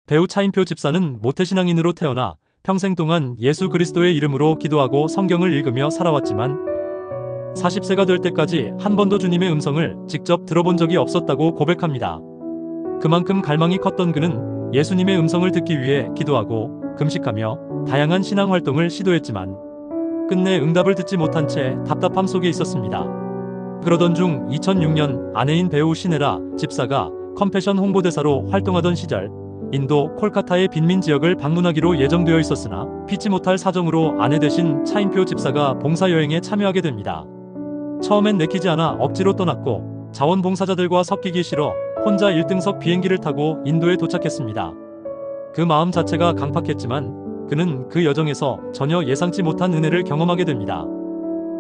배우 차인표 집사는 모태신앙인으로 태어나 평생 동안 예수 그리스도의 이름으로 기도하고 성경을 읽으며 살아왔지만 40세가 될 때까지 한 번도 주님의 음성을 직접 들어본 적이 없었다고 고백합니다. 그만큼 갈망이 컸던 그는 예수님의 음성을 듣기 위해 기도하고 금식하며 다양한 신앙 활동을 시도했지만 끝내 응답을 듣지 못한 채 답답함 속에 있었습니다. 그러던 중 2006년 아내인 배우 신혜라 집사가 컴패션 홍보대사로 활동하던 시절 인도 콜카타의 빈민 지역을 방문하기로 예정되어 있었으나 피치 못할 사정으로 아내 대신 차인표 집사가 봉사여행에 참여하게 됩니다. 처음엔 내키지 않아 억지로 떠났고 자원봉사자들과 섞이기 싫어 혼자 1등석 비행기를 타고 인도에 도착했습니다. 그 마음 자체가 강팍했지만 그는 그 여정에서 전혀 예상치 못한 은혜를 경험하게 됩니다.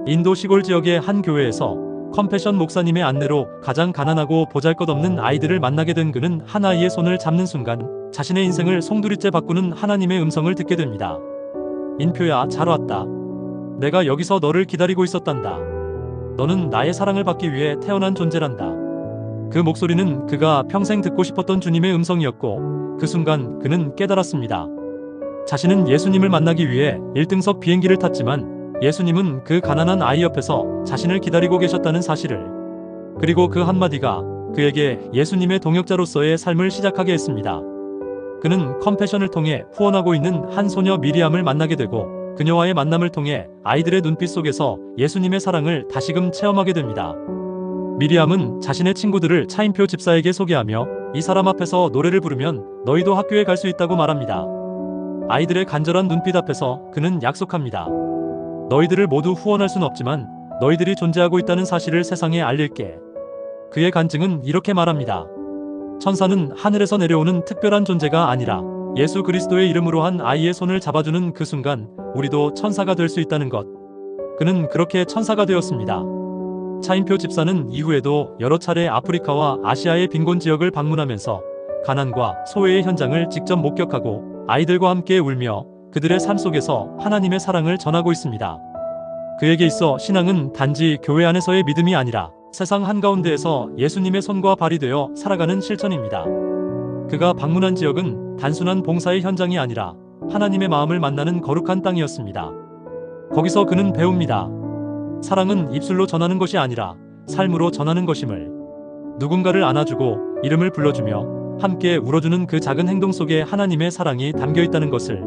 인도 시골 지역의 한 교회에서 컴패션 목사님의 안내로 가장 가난하고 보잘것없는 아이들을 만나게 된 그는 한 아이의 손을 잡는 순간 자신의 인생을 송두리째 바꾸는 하나님의 음성을 듣게 됩니다. 인표야, 잘 왔다. 내가 여기서 너를 기다리고 있었단다. 너는 나의 사랑을 받기 위해 태어난 존재란다. 그 목소리는 그가 평생 듣고 싶었던 주님의 음성이었고 그 순간 그는 깨달았습니다. 자신은 예수님을 만나기 위해 1등석 비행기를 탔지만 예수님은 그 가난한 아이 옆에서 자신을 기다리고 계셨다는 사실을, 그리고 그 한마디가 그에게 예수님의 동역자로서의 삶을 시작하게 했습니다. 그는 컴패션을 통해 후원하고 있는 한 소녀 미리암을 만나게 되고 그녀와의 만남을 통해 아이들의 눈빛 속에서 예수님의 사랑을 다시금 체험하게 됩니다. 미리암은 자신의 친구들을 차인표 집사에게 소개하며 이 사람 앞에서 노래를 부르면 너희도 학교에 갈 수 있다고 말합니다. 아이들의 간절한 눈빛 앞에서 그는 약속합니다. 너희들을 모두 후원할 순 없지만 너희들이 존재하고 있다는 사실을 세상에 알릴게. 그의 간증은 이렇게 말합니다. 천사는 하늘에서 내려오는 특별한 존재가 아니라 예수 그리스도의 이름으로 한 아이의 손을 잡아주는 그 순간 우리도 천사가 될 수 있다는 것. 그는 그렇게 천사가 되었습니다. 차인표 집사는 이후에도 여러 차례 아프리카와 아시아의 빈곤 지역을 방문하면서 가난과 소외의 현장을 직접 목격하고 아이들과 함께 울며 그들의 삶 속에서 하나님의 사랑을 전하고 있습니다. 그에게 있어 신앙은 단지 교회 안에서의 믿음이 아니라 세상 한가운데에서 예수님의 손과 발이 되어 살아가는 실천입니다. 그가 방문한 지역은 단순한 봉사의 현장이 아니라 하나님의 마음을 만나는 거룩한 땅이었습니다. 거기서 그는 배웁니다. 사랑은 입술로 전하는 것이 아니라 삶으로 전하는 것임을. 누군가를 안아주고 이름을 불러주며 함께 울어주는 그 작은 행동 속에 하나님의 사랑이 담겨 있다는 것을.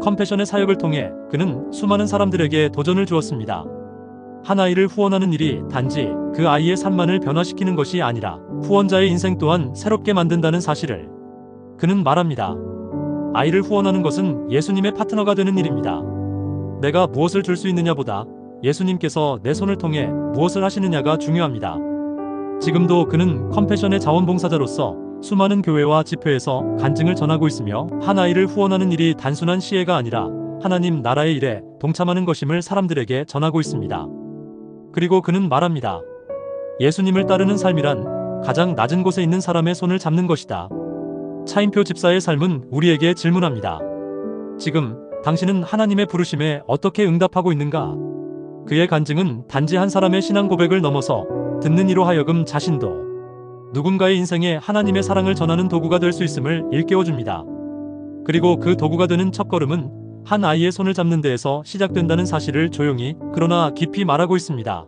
컴패션의 사역을 통해 그는 수많은 사람들에게 도전을 주었습니다. 한 아이를 후원하는 일이 단지 그 아이의 삶만을 변화시키는 것이 아니라 후원자의 인생 또한 새롭게 만든다는 사실을. 그는 말합니다. 아이를 후원하는 것은 예수님의 파트너가 되는 일입니다. 내가 무엇을 줄 수 있느냐보다 예수님께서 내 손을 통해 무엇을 하시느냐가 중요합니다. 지금도 그는 컴패션의 자원봉사자로서 수많은 교회와 집회에서 간증을 전하고 있으며 한 아이를 후원하는 일이 단순한 시혜가 아니라 하나님 나라의 일에 동참하는 것임을 사람들에게 전하고 있습니다. 그리고 그는 말합니다. 예수님을 따르는 삶이란 가장 낮은 곳에 있는 사람의 손을 잡는 것이다. 차인표 집사의 삶은 우리에게 질문합니다. 지금 당신은 하나님의 부르심에 어떻게 응답하고 있는가? 그의 간증은 단지 한 사람의 신앙 고백을 넘어서 듣는 이로 하여금 자신도 누군가의 인생에 하나님의 사랑을 전하는 도구가 될 수 있음을 일깨워줍니다. 그리고 그 도구가 되는 첫걸음은 한 아이의 손을 잡는 데에서 시작된다는 사실을 조용히 그러나 깊이 말하고 있습니다.